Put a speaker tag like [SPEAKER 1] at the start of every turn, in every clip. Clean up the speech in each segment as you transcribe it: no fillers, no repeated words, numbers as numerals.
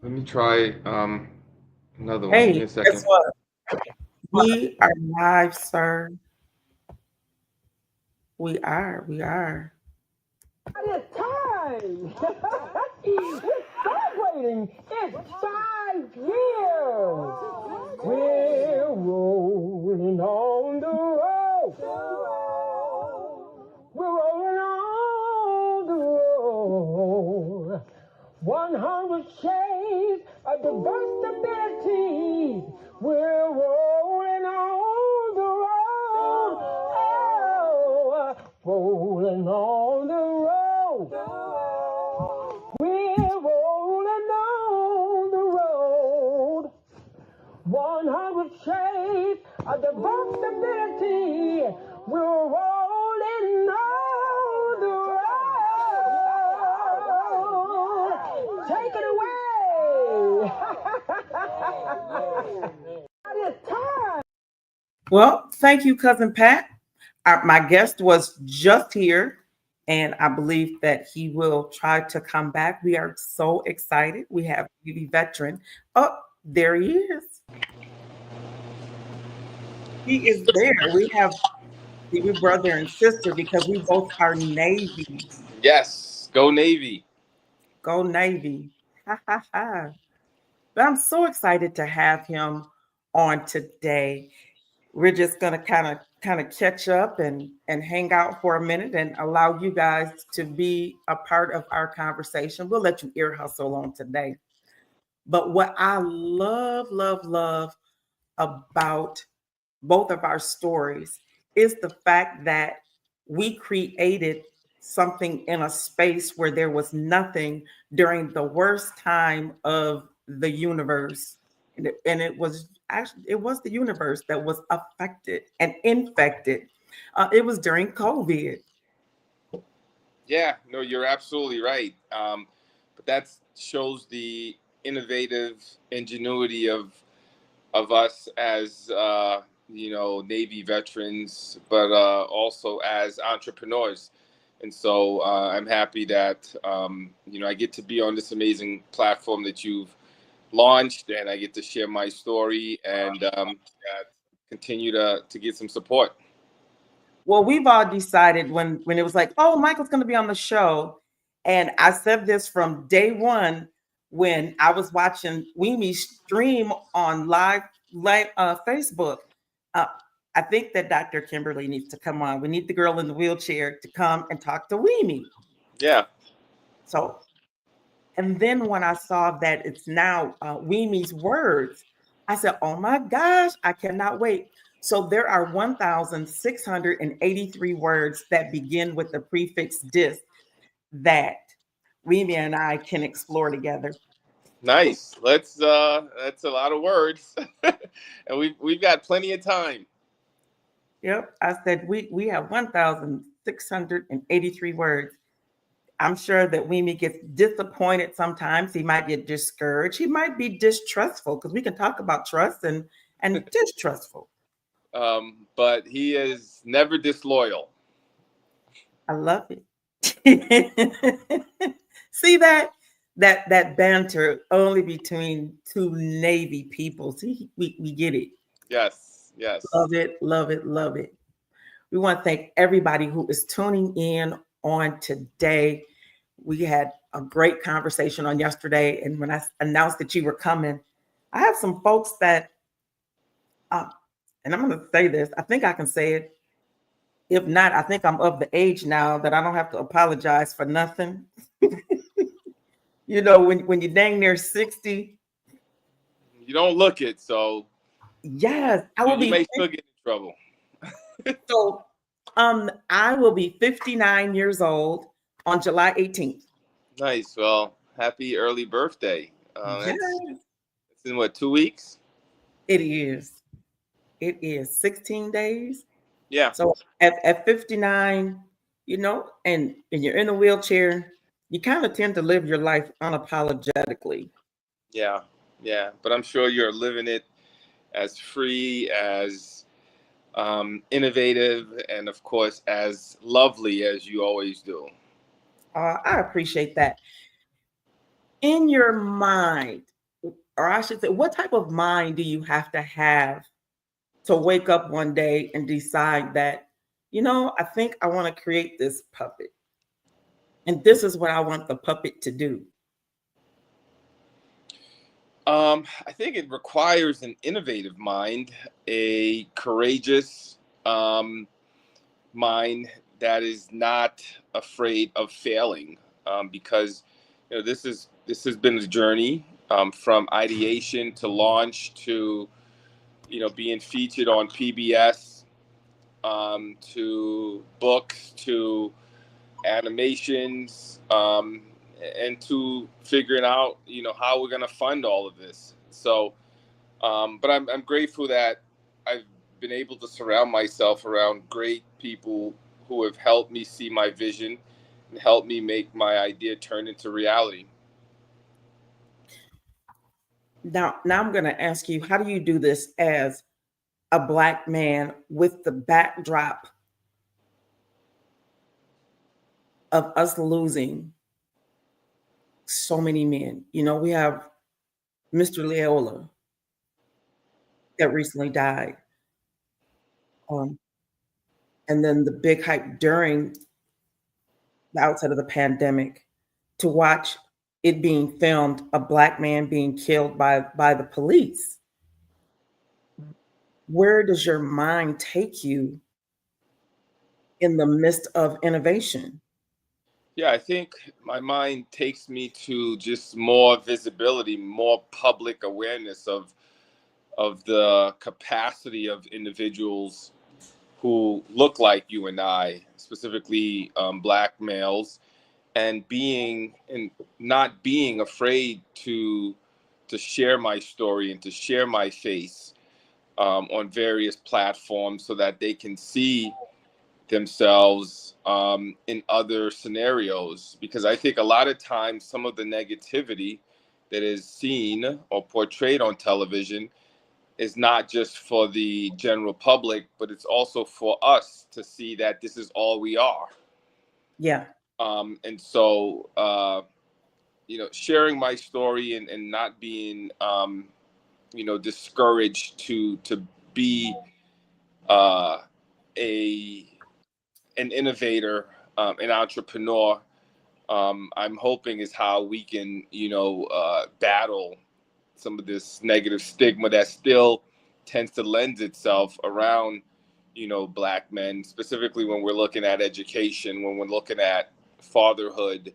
[SPEAKER 1] Let me try another one. Give
[SPEAKER 2] Hey,
[SPEAKER 1] me a
[SPEAKER 2] guess
[SPEAKER 1] second.
[SPEAKER 2] what? We are live, sir. We are. We are.
[SPEAKER 3] It's time! We're celebrating! It's 5 years! We're rolling on the road! We're rolling on the road! 100 shades of diversity! We're rolling on the road! Oh, rolling on the road! We're rolling on the road. 100 shades of diversity. We're rolling on the road. Take it away. It's time.
[SPEAKER 2] Well, thank you, cousin Pat. My guest was just here, and I believe that he will try to come back. We are so excited. We have Navy veteran. Oh, there he is. He is there. We have we brother and sister because we both are Navy.
[SPEAKER 1] Yes, go Navy.
[SPEAKER 2] Go Navy. Ha ha ha. But I'm so excited to have him on today. We're just gonna kind of catch up and hang out for a minute and allow you guys to be a part of our conversation. We'll let you ear hustle on today. But what I love about both of our stories is the fact that we created something in a space where there was nothing during the worst time of the universe. And it was actually it was the universe that was affected and infected. It was during COVID.
[SPEAKER 1] Yeah, no, you're absolutely right. But that shows the innovative ingenuity of us as Navy veterans, but also as entrepreneurs. And so I'm happy that I get to be on this amazing platform that you've launched, and I get to share my story and continue to get some support.
[SPEAKER 2] Well, we've all decided when it was like, oh, Michael's going to be on the show, and I said this from day one when I was watching Wimee stream on live Facebook. Uh, I think that Dr. Kimberly needs to come on. We need the girl in the wheelchair to come and talk to Wimee.
[SPEAKER 1] Yeah.
[SPEAKER 2] So, and then when I saw that it's now Wime's words, I said, oh my gosh, I cannot wait. So there are 1,683 words that begin with the prefix dis that Wimee and I can explore together.
[SPEAKER 1] Nice. Let's that's a lot of words. And we've got plenty of time.
[SPEAKER 2] Yep. I said we have 1,683 words. I'm sure that Wimee gets disappointed sometimes. He might get discouraged. He might be distrustful because we can talk about trust and distrustful.
[SPEAKER 1] But he is never disloyal.
[SPEAKER 2] I love it. See that banter only between two Navy people. See, we get it.
[SPEAKER 1] Yes, yes.
[SPEAKER 2] Love it, love it, love it. We want to thank everybody who is tuning in on today. We had a great conversation on yesterday, and when I announced that you were coming, I have some folks that, uh, and I'm going to say this. I think I can say it. If not, I think I'm of the age now that I don't have to apologize for nothing. When you're dang near 60,
[SPEAKER 1] You don't look it, so
[SPEAKER 2] yes, I
[SPEAKER 1] you,
[SPEAKER 2] will
[SPEAKER 1] you
[SPEAKER 2] be
[SPEAKER 1] may still get in trouble.
[SPEAKER 2] so I will be 59 years old on July 18th.
[SPEAKER 1] Nice. Well, happy early birthday.
[SPEAKER 2] Yes,
[SPEAKER 1] It's in what, 2 weeks?
[SPEAKER 2] it is. It is 16 days.
[SPEAKER 1] Yeah,
[SPEAKER 2] So at 59, and you're in a wheelchair, you kind of tend to live your life unapologetically.
[SPEAKER 1] yeah, yeah. But I'm sure you're living it as free, as innovative, and of course as lovely as you always do.
[SPEAKER 2] I appreciate that. In your mind, or I should say, what type of mind do you have to wake up one day and decide that, I think I want to create this puppet, and this is what I want the puppet to do?
[SPEAKER 1] I think it requires an innovative mind, a courageous mind that is not afraid of failing, because this has been a journey, from ideation to launch to being featured on PBS, to books to animations, and to figuring out how we're going to fund all of this. So but I'm grateful that I've been able to surround myself around great people who have helped me see my vision and helped me make my idea turn into reality.
[SPEAKER 2] Now I'm going to ask you, how do you do this as a Black man with the backdrop of us losing so many men? We have Mr. Leola that recently died. Um, and then the big hype during the outset of the pandemic to watch it being filmed, a Black man being killed by the police. Where does your mind take you in the midst of innovation?
[SPEAKER 1] Yeah, I think my mind takes me to just more visibility, more public awareness of the capacity of individuals who look like you and I, specifically Black males, and not being afraid to share my story and to share my face, on various platforms so that they can see themselves, in other scenarios. Because I think a lot of times some of the negativity that is seen or portrayed on television is not just for the general public, but it's also for us to see that this is all we are.
[SPEAKER 2] Yeah.
[SPEAKER 1] And so, sharing my story and not being, discouraged to be uh, a an innovator, an entrepreneur. I'm hoping is how we can, battle some of this negative stigma that still tends to lend itself around, Black men, specifically when we're looking at education, when we're looking at fatherhood.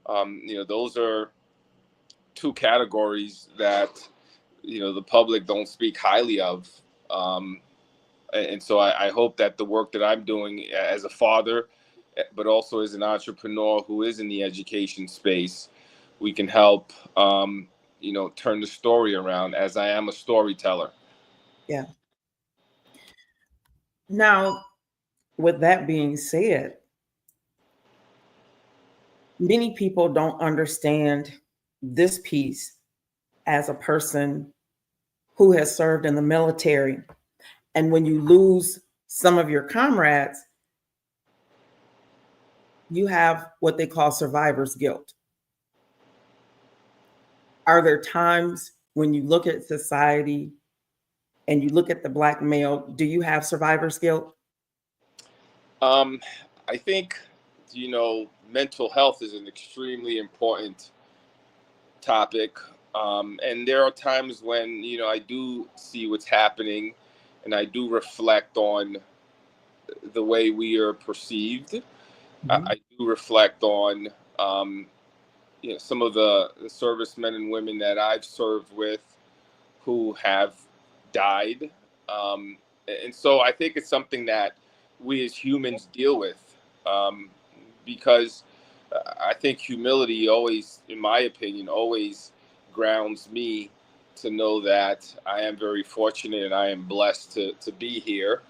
[SPEAKER 1] Those are two categories that the public don't speak highly of. Um, and so I hope that the work that I'm doing as a father, but also as an entrepreneur who is in the education space, we can help, turn the story around, as I am a storyteller.
[SPEAKER 2] Yeah. Now, with that being said, many people don't understand this piece as a person who has served in the military. And when you lose some of your comrades, you have what they call survivor's guilt. Are there times when you look at society and you look at the Black male, do you have survivor's guilt?
[SPEAKER 1] I think, mental health is an extremely important topic. And there are times when, I do see what's happening and I do reflect on the way we are perceived.
[SPEAKER 2] Mhm.
[SPEAKER 1] I do reflect on, some of the servicemen and women that I've served with who have died. And so I think it's something that we as humans deal with, because I think humility always, in my opinion, always grounds me to know that I am very fortunate and I am blessed to be here.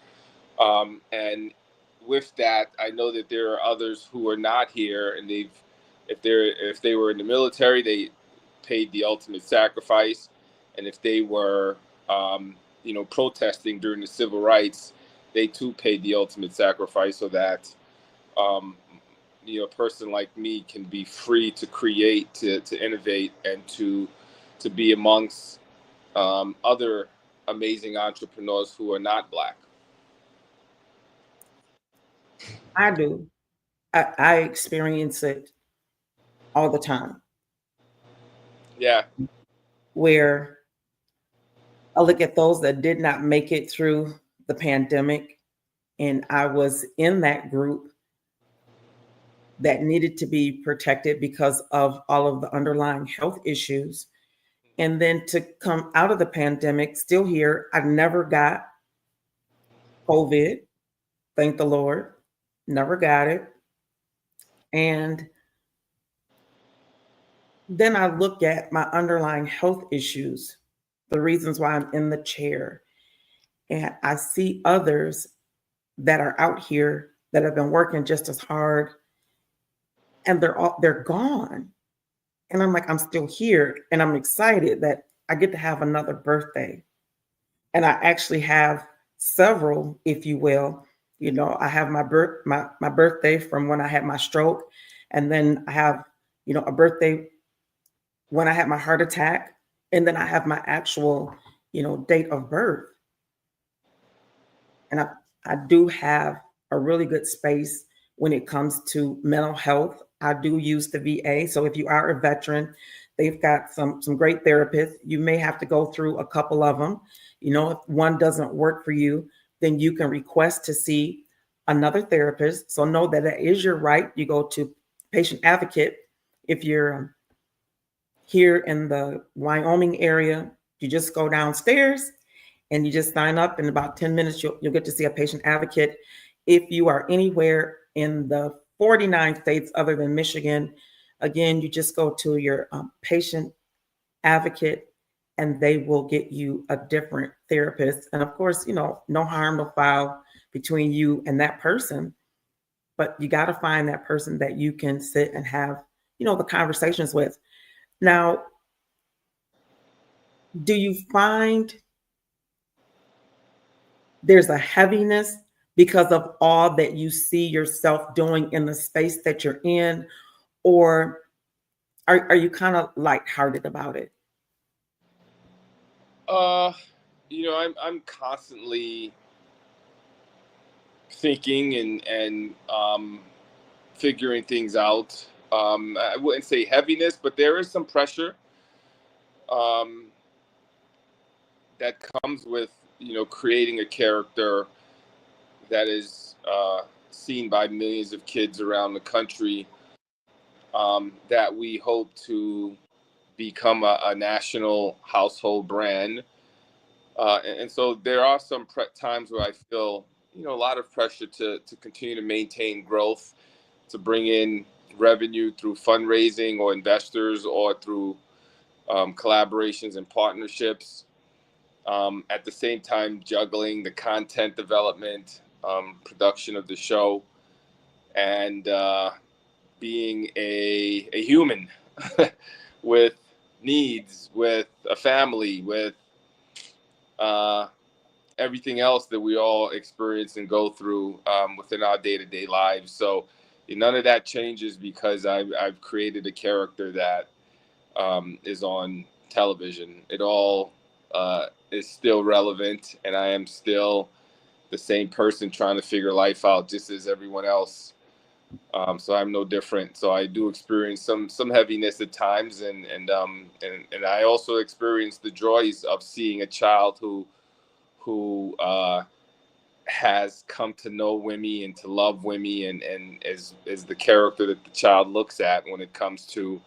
[SPEAKER 1] And with that, I know that there are others who are not here, and if they were in the military, they paid the ultimate sacrifice, and if they were, protesting during the civil rights, they too paid the ultimate sacrifice so that, um, a person like me can be free to create, to innovate, and to be amongst other amazing entrepreneurs who are not Black?
[SPEAKER 2] I do. I experience it all the time
[SPEAKER 1] Yeah.
[SPEAKER 2] where I look at those that did not make it through the pandemic, and I was in that group that needed to be protected because of all of the underlying health issues. And then to come out of the pandemic, still here, I never got COVID, thank the Lord, never got it. And then I look at my underlying health issues, the reasons why I'm in the chair, and I see others that are out here that have been working just as hard, and they're gone. And I'm like, I'm still here, and I'm excited that I get to have another birthday. And I actually have several, if you will. You know, I have my birthday from when I had my stroke, and then I have, a birthday when I had my heart attack, and then I have my actual, date of birth. And I do have a really good space when it comes to mental health. I do use the VA. So if you are a veteran, they've got some great therapists. You may have to go through a couple of them. If one doesn't work for you, then you can request to see another therapist. So know that that is your right. You go to patient advocate. If you're here in the Wyoming area, you just go downstairs and you just sign up. In about 10 minutes, you'll get to see a patient advocate. If you are anywhere in the 49 states other than Michigan, again, you just go to your patient advocate and they will get you a different therapist. And of course, no harm, no foul between you and that person, but you got to find that person that you can sit and have, the conversations with. Now, do you find there's a heaviness because of all that you see yourself doing in the space that you're in, or are you kind of lighthearted about it?
[SPEAKER 1] I'm constantly thinking and figuring things out. I wouldn't say heaviness, but there is some pressure um, that comes with creating a character that is seen by millions of kids around the country, that we hope to become a national household brand. And so there are some times where I feel, a lot of pressure to continue to maintain growth, to bring in revenue through fundraising or investors or through collaborations and partnerships. At the same time, juggling the content development, production of the show, and being a human with needs, with a family, with uh, everything else that we all experience and go through within our day-to-day lives. So none of that changes because I've created a character that is on television. It all is still relevant, and I am still the same person trying to figure life out just as everyone else. So I'm no different. So I do experience some heaviness at times, and I also experience the joys of seeing a child who has come to know Wimee and to love Wimee, and is the character that the child looks at when it comes to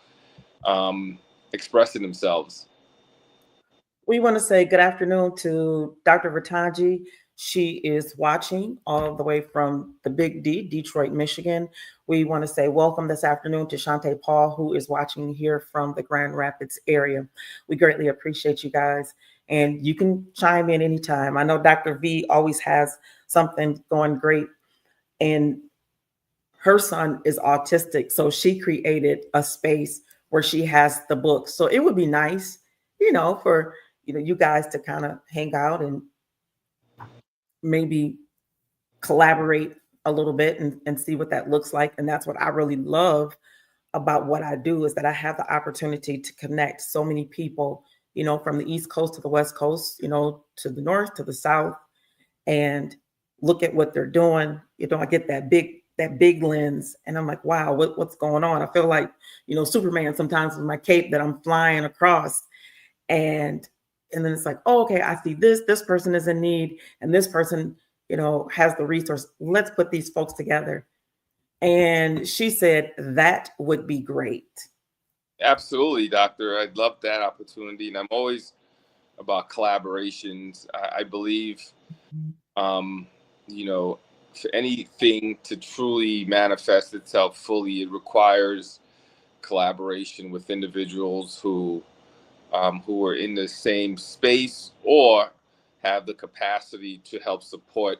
[SPEAKER 1] expressing themselves.
[SPEAKER 2] We want to say good afternoon to Dr. Ratanji. She is watching all the way from the Big D, Detroit, Michigan. We want to say welcome this afternoon to Shantae Paul, who is watching here from the Grand Rapids area. We greatly appreciate you guys, and you can chime in anytime. I know Dr. V always has something going great, and her son is autistic, so she created a space where she has the books. So it would be nice, for you guys to kind of hang out and maybe collaborate a little bit and see what that looks like. And that's what I really love about what I do, is that I have the opportunity to connect so many people from the East Coast to the West Coast, to the North, to the South, and look at what they're doing. I get that big lens, and I'm like, wow, what's going on? I feel like, Superman sometimes with my cape that I'm flying across, and then it's like, oh, okay, I see this person is in need, and this person, has the resource. Let's put these folks together. And she said that would be great.
[SPEAKER 1] Absolutely, doctor. I'd love that opportunity, and I'm always about collaborations. I believe, for anything to truly manifest itself fully, it requires collaboration with individuals who are in the same space or have the capacity to help support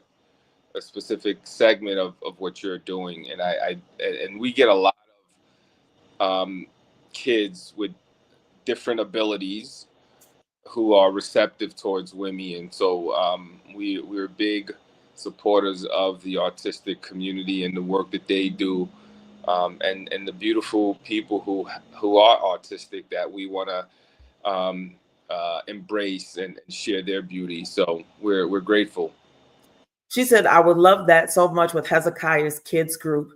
[SPEAKER 1] a specific segment of what you're doing. And we get a lot of kids with different abilities who are receptive towards Wimee, and so we're big supporters of the autistic community and the work that they do, and the beautiful people who are autistic that we want to embrace and share their beauty. So we're grateful.
[SPEAKER 2] She said, I would love that so much with Hezekiah's kids group.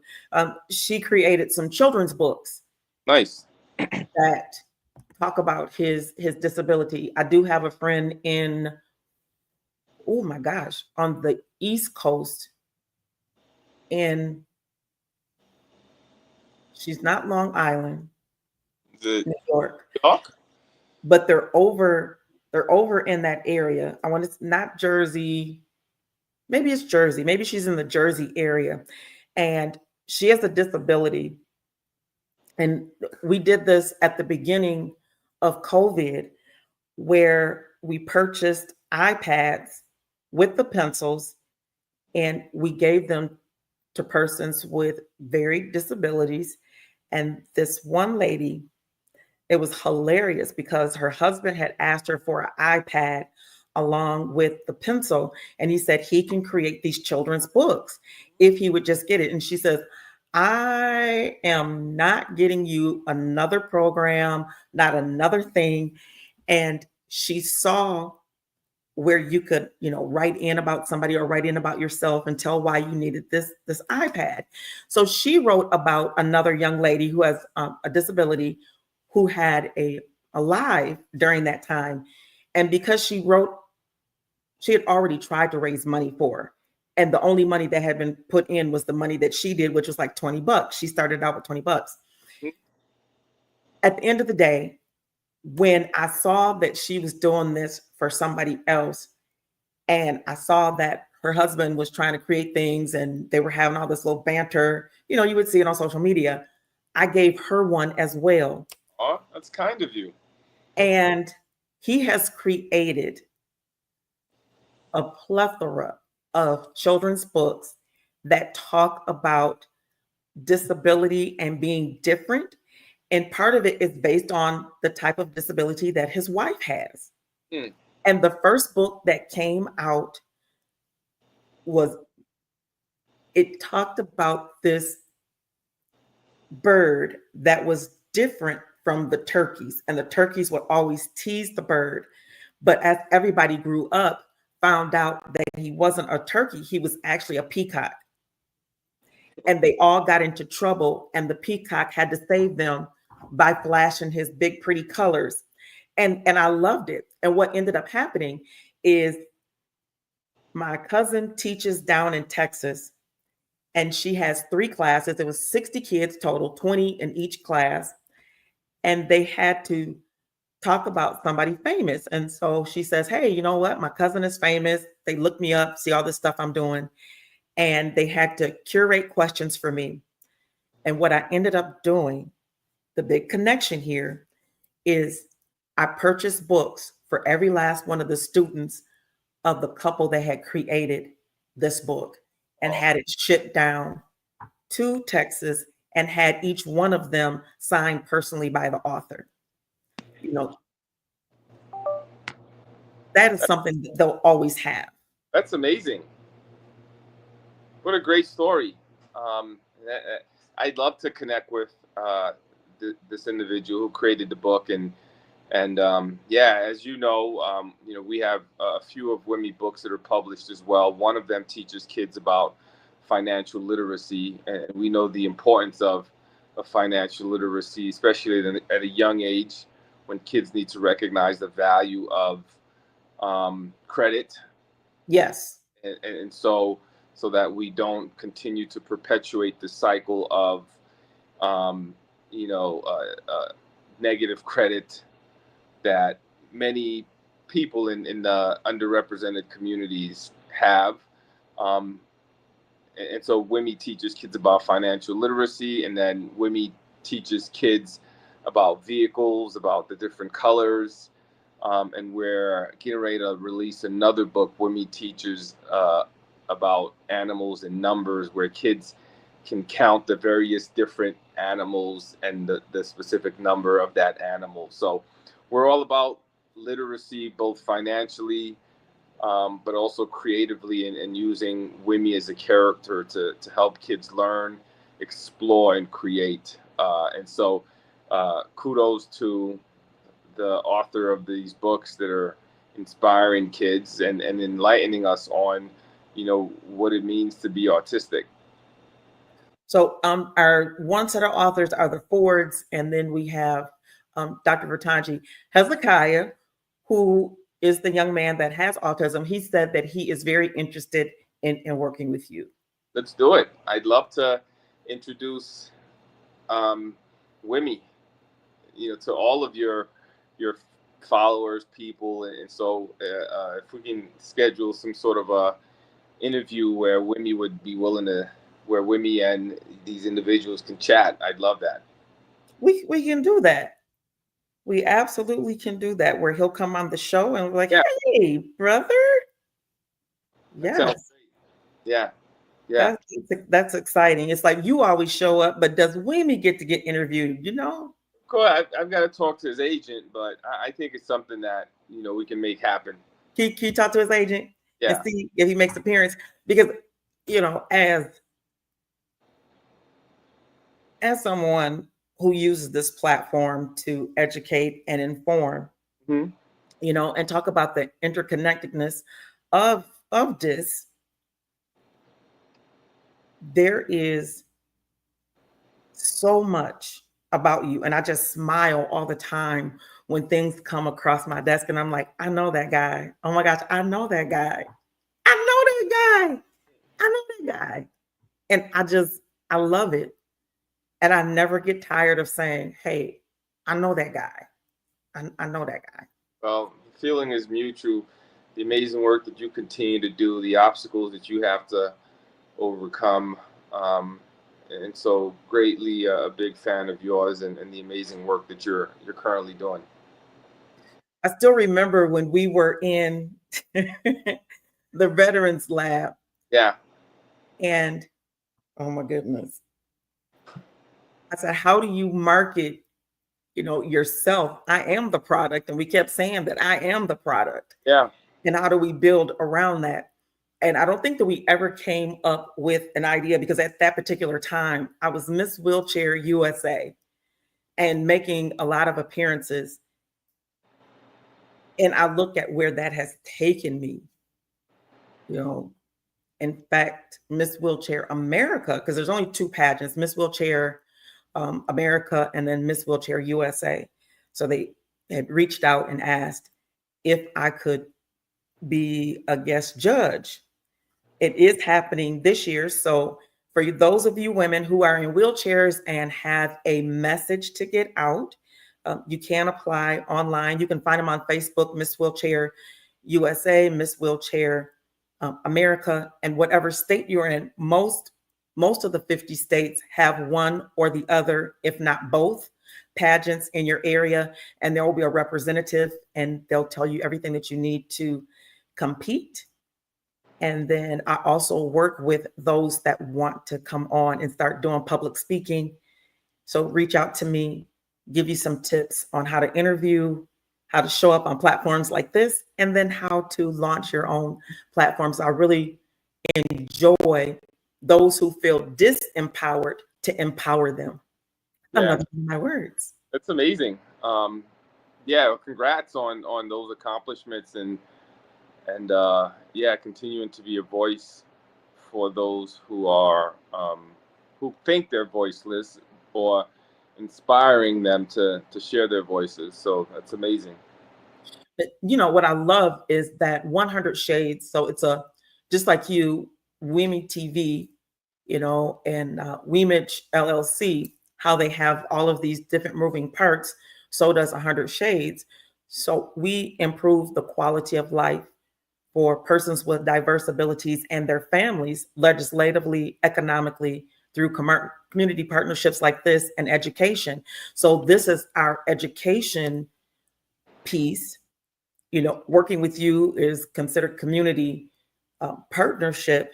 [SPEAKER 2] She created some children's books.
[SPEAKER 1] Nice.
[SPEAKER 2] That talk about his disability. I do have a friend in, oh my gosh, on the East Coast, in, she's not Long Island, New York, but they're over in that area. I want it's not Jersey. Maybe it's Jersey. Maybe she's in the Jersey area, and she has a disability. And we did this at the beginning of COVID, where we purchased iPads with the pencils, and we gave them to persons with varied disabilities. And this one lady, it was hilarious because her husband had asked her for an iPad along with the pencil, and he said he can create these children's books if he would just get it. And she says, I am not getting you another program, not another thing. And she saw where you could, write in about somebody or write in about yourself and tell why you needed this iPad. So she wrote about another young lady who has a disability, who had a live during that time. And because she had already tried to raise money for her. And the only money that had been put in was the money that she did, which was like $20. She started out with $20. At the end of the day, when I saw that she was doing this for somebody else, and I saw that her husband was trying to create things and they were having all this little banter, you would see it on social media, I gave her one as well.
[SPEAKER 1] Oh, that's kind of you.
[SPEAKER 2] And he has created a plethora of children's books that talk about disability and being different. And part of it is based on the type of disability that his wife has. And the first book that came out it talked about this bird that was different from the turkeys. And the turkeys would always tease the bird. But as everybody grew up, found out that he wasn't a turkey, he was actually a peacock. And they all got into trouble, and the peacock had to save them by flashing his big, pretty colors. And I loved it. And what ended up happening is my cousin teaches down in Texas, and she has 3 classes. It was 60 kids total, 20 in each class. And they had to talk about somebody famous. And so she says, hey, you know what? My cousin is famous. They look me up, see all this stuff I'm doing. And they had to curate questions for me. And what I ended up doing, the big connection here, is I purchased books for every last one of the students of the couple that had created this book, and had it shipped down to Texas, and had each one of them signed personally by the author. That is something that they'll always have.
[SPEAKER 1] That's amazing. What a great story. I'd love to connect with this individual who created the book, and And yeah, as you know, we have a few of Wimee books that are published as well. One of them teaches kids about financial literacy, and we know the importance of financial literacy, especially at a young age when kids need to recognize the value of credit,
[SPEAKER 2] Yes.
[SPEAKER 1] and so that we don't continue to perpetuate the cycle of um, you know negative credit that many people in the underrepresented communities have. Um, and so Wimee teaches kids about financial literacy, and then Wimee teaches kids about vehicles, about the different colors. And we're getting ready to release another book. Wimee teaches about animals and numbers, where kids can count the various different animals and the specific number of that animal. So we're all about literacy, both financially, but also creatively, and using Wimee as a character to help kids learn, explore, and create. And so, kudos to the author of these books that are inspiring kids and enlightening us on, what it means to be autistic.
[SPEAKER 2] So our one set of authors are the Fords, and then we have Dr. Vertanji Hezekiah, who is the young man that has autism. He said that he is very interested in working with you.
[SPEAKER 1] Let's do it. I'd love to introduce Wimee, to all of your followers, people, and so if we can schedule some sort of a interview where Wimee would be willing to, where Wimee and these individuals can chat, I'd love that.
[SPEAKER 2] We can do that. We absolutely can do that, where he'll come on the show and we're like,
[SPEAKER 1] Yeah.
[SPEAKER 2] hey, brother.
[SPEAKER 1] That sounds
[SPEAKER 2] Yes.
[SPEAKER 1] great. Yeah. Yeah.
[SPEAKER 2] That's exciting. It's like you always show up, but does Wimee get to get interviewed?
[SPEAKER 1] Cool. I've got to talk to his agent, but I think it's something that we can make happen.
[SPEAKER 2] Can you talk to his agent and
[SPEAKER 1] Yeah.
[SPEAKER 2] see if he makes appearance? Because as someone who uses this platform to educate and inform,
[SPEAKER 1] Mhm.
[SPEAKER 2] And talk about the interconnectedness of this, there is so much about you, and I just smile all the time when things come across my desk, and I'm like, I know that guy. Oh my gosh, I know that guy. I know that guy. I know that guy. And I love it. And I never get tired of saying, hey, I know that guy. I know that guy.
[SPEAKER 1] Well, the feeling is mutual. The amazing work that you continue to do, the obstacles that you have to overcome, and so greatly a big fan of yours and the amazing work that you're currently doing.
[SPEAKER 2] I still remember when we were in the Veterans Lab.
[SPEAKER 1] Yeah.
[SPEAKER 2] And oh my goodness. I said, how do you market, yourself? I am the product. And we kept saying that I am the product.
[SPEAKER 1] Yeah.
[SPEAKER 2] And how do we build around that? And I don't think that we ever came up with an idea, because at that particular time, I was Miss Wheelchair USA and making a lot of appearances. And I look at where that has taken me. In fact, Miss Wheelchair America, because there's only two pageants, Miss Wheelchair America and then Miss Wheelchair USA. So they had reached out and asked if I could be a guest judge. It is happening this year. So for those of you women who are in wheelchairs and have a message to get out, you can apply online. You can find them on Facebook, Miss Wheelchair USA, Miss Wheelchair America, and whatever state you're in. Most of the 50 states have one or the other, if not both, pageants in your area, and there will be a representative, and they'll tell you everything that you need to compete. And then I also work with those that want to come on and start doing public speaking. So reach out to me, give you some tips on how to interview, how to show up on platforms like this, and then how to launch your own platforms. I really enjoy those who feel disempowered to empower them.
[SPEAKER 1] Yeah.
[SPEAKER 2] Another one of my words.
[SPEAKER 1] That's amazing. Yeah, well, congrats on those accomplishments, and yeah, continuing to be a voice for those who are who think they're voiceless, or inspiring them to share their voices. So that's amazing.
[SPEAKER 2] But, what I love is that 100 Shades. So it's a just like you, Wimee TV, and Wimage LLC, how they have all of these different moving parts. So does 100 Shades. So we improve the quality of life for persons with diverse abilities and their families legislatively, economically, through community partnerships like this and education. So this is our education piece. Working with you is considered community partnership.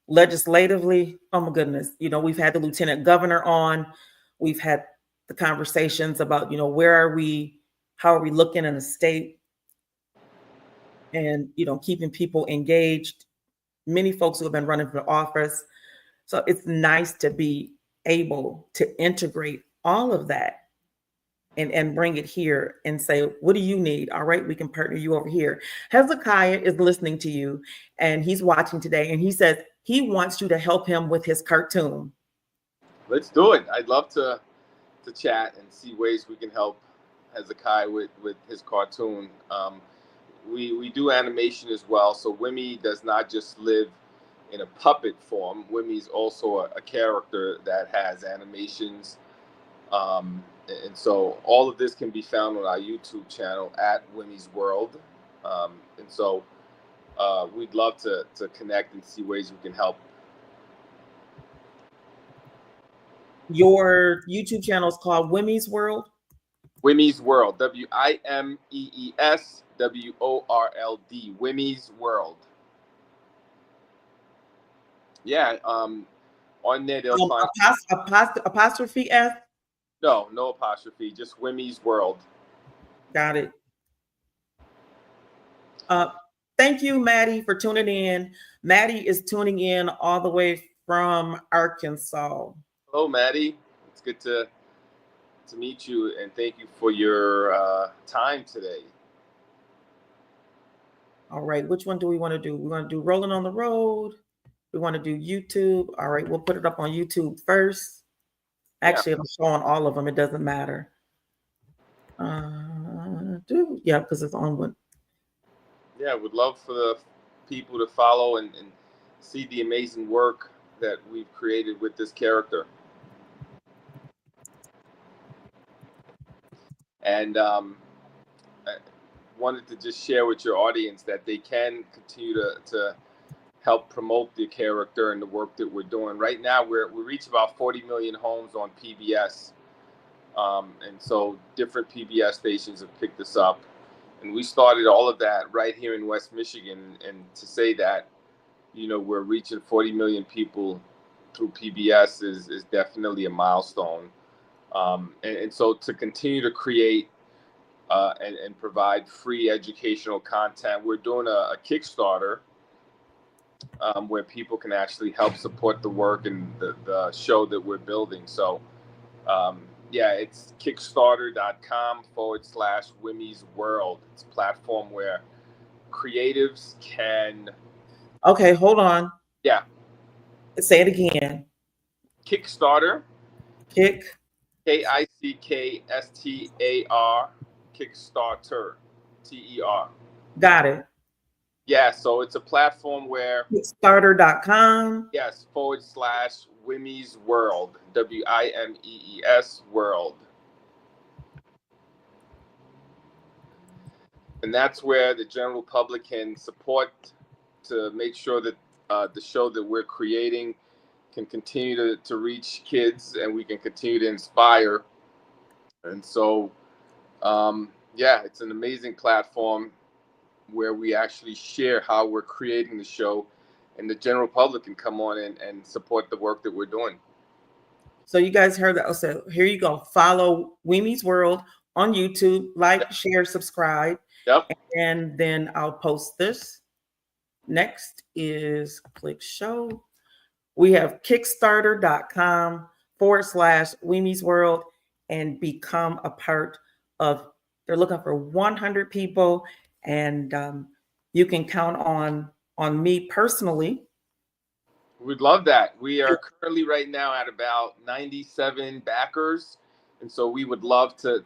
[SPEAKER 2] Legislatively, oh my goodness, we've had the lieutenant governor on. We've had the conversations about, where are we, how are we looking in the state, and keeping people engaged. Many folks who have been running for office. So it's nice to be able to integrate all of that and bring it here and say, what do you need? All right, we can partner you over here. Hezekiah is listening to you, and he's watching today, and he says he wants you to help him with his cartoon.
[SPEAKER 1] Let's do it. I'd love to chat and see ways we can help Hezekiah with his cartoon. We do animation as well, so Wimee does not just live in a puppet form. Wimee's also a character that has animations. And so all of this can be found on our YouTube channel at Wimee's World. And so we'd love to connect and see ways we can help.
[SPEAKER 2] Your YouTube channel is called Wimee's World.
[SPEAKER 1] Wimee's World, WIMEESWORLD, Wimee's World. Yeah, on there they'll find
[SPEAKER 2] Apostrophe S.
[SPEAKER 1] no apostrophe, just Wimee's World.
[SPEAKER 2] Got it. Thank you, Maddie, for tuning in. Maddie is tuning in all the way from Arkansas.
[SPEAKER 1] Hello, Maddie. It's good to meet you, and thank you for your time today.
[SPEAKER 2] All right, which one do we want to do? We want to do Rolling on the Road. We want to do YouTube. All right, we'll put it up on YouTube first. Actually, it'll show on all of them. It doesn't matter. Yeah, because it's on one.
[SPEAKER 1] Yeah, would love for the people to follow and see the amazing work that we've created with this character. And I wanted to just share with your audience that they can continue to help promote the character and the work that we're doing. Right now, we reach about 40 million homes on PBS. And so different PBS stations have picked us up. And we started all of that right here in West Michigan. And to say that, we're reaching 40 million people through PBS is definitely a milestone. And so to continue to create and provide free educational content, we're doing a Kickstarter where people can actually help support the work and the show that we're building. So, yeah, it's kickstarter.com/Wimee's World. It's a platform where creatives can.
[SPEAKER 2] Okay, hold on.
[SPEAKER 1] Yeah.
[SPEAKER 2] Say it again.
[SPEAKER 1] Kickstarter.
[SPEAKER 2] Kickstar.
[SPEAKER 1] Kickstarter. TER.
[SPEAKER 2] Got it.
[SPEAKER 1] Yeah, so it's a platform where
[SPEAKER 2] Kickstarter.com.
[SPEAKER 1] yes, /Wimee's World, WIMEES World. And that's where the general public can support to make sure that the show that we're creating can continue to reach kids and we can continue to inspire. And so, yeah, it's an amazing platform where we actually share how we're creating the show, and the general public can come on and support the work that we're doing.
[SPEAKER 2] So you guys heard that. So here you go. Follow Wimee's World on YouTube. Like, share, subscribe.
[SPEAKER 1] Yep.
[SPEAKER 2] And then I'll post this. Next is click show. We have kickstarter.com /Wimee's World and become a part of They're looking for 100 people, and you can count on me personally.
[SPEAKER 1] We'd love that. We are currently right now at about 97 backers, and so we would love to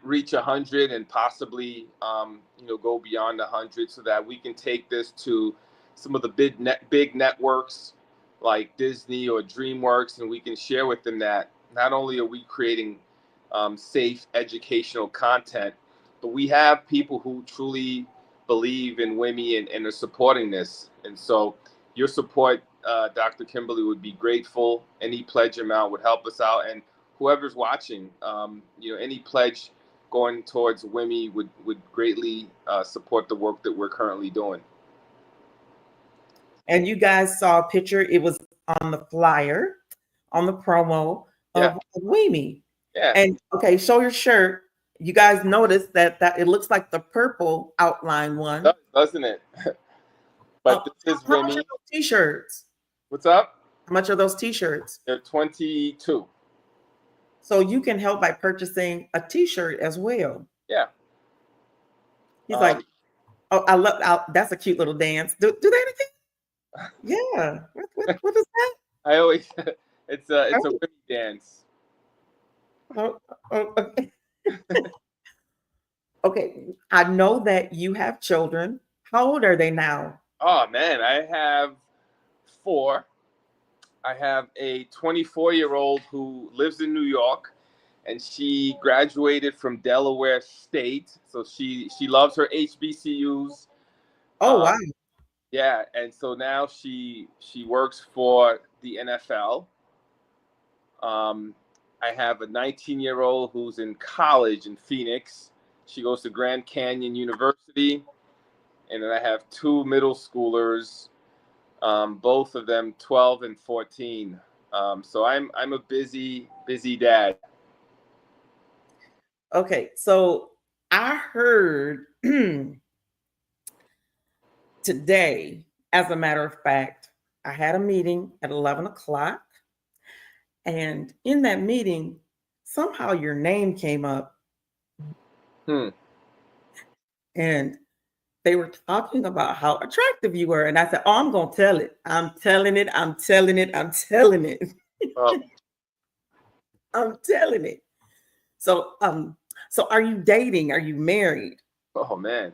[SPEAKER 1] reach 100 and possibly go beyond 100 so that we can take this to some of the big networks like Disney or DreamWorks, and we can share with them that not only are we creating safe educational content, but we have people who truly believe in Wimee and are supporting this. And so your support, Dr. Kimberly, would be grateful. Any pledge amount would help us out. And whoever's watching, any pledge going towards Wimee would greatly support the work that we're currently doing.
[SPEAKER 2] And you guys saw a picture. It was on the flyer, on the promo of Wimee.
[SPEAKER 1] Yeah.
[SPEAKER 2] And okay, show your shirt. You guys notice that it looks like the purple outline one,
[SPEAKER 1] doesn't it? But this is
[SPEAKER 2] how much are those t-shirts?
[SPEAKER 1] What's up?
[SPEAKER 2] How much are those t-shirts?
[SPEAKER 1] They're 22.
[SPEAKER 2] So you can help by purchasing a t-shirt as well.
[SPEAKER 1] Yeah.
[SPEAKER 2] He's like, oh, I love that's a cute little dance. Do they anything? Yeah. What is that?
[SPEAKER 1] I always it's a Wimee dance.
[SPEAKER 2] Oh, okay. Okay. I know that you have children. How old are they now?
[SPEAKER 1] Oh man, I have 4. I have a 24-year-old who lives in New York, and she graduated from Delaware State. So she loves her HBCUs.
[SPEAKER 2] Oh wow.
[SPEAKER 1] Yeah, and so now she works for the NFL. I have a 19-year-old who's in college in Phoenix. She goes to Grand Canyon University. And then I have 2 middle schoolers, both of them 12 and 14. So I'm a busy dad.
[SPEAKER 2] Okay, so I heard today, as a matter of fact, I had a meeting at 11 o'clock. And in that meeting, somehow your name came up. And they were talking about how attractive you were. And I said, oh, I'm going to tell it. I'm telling it. I'm telling it. I'm telling it. I'm telling it. So are you dating? Are you married?
[SPEAKER 1] Oh, man.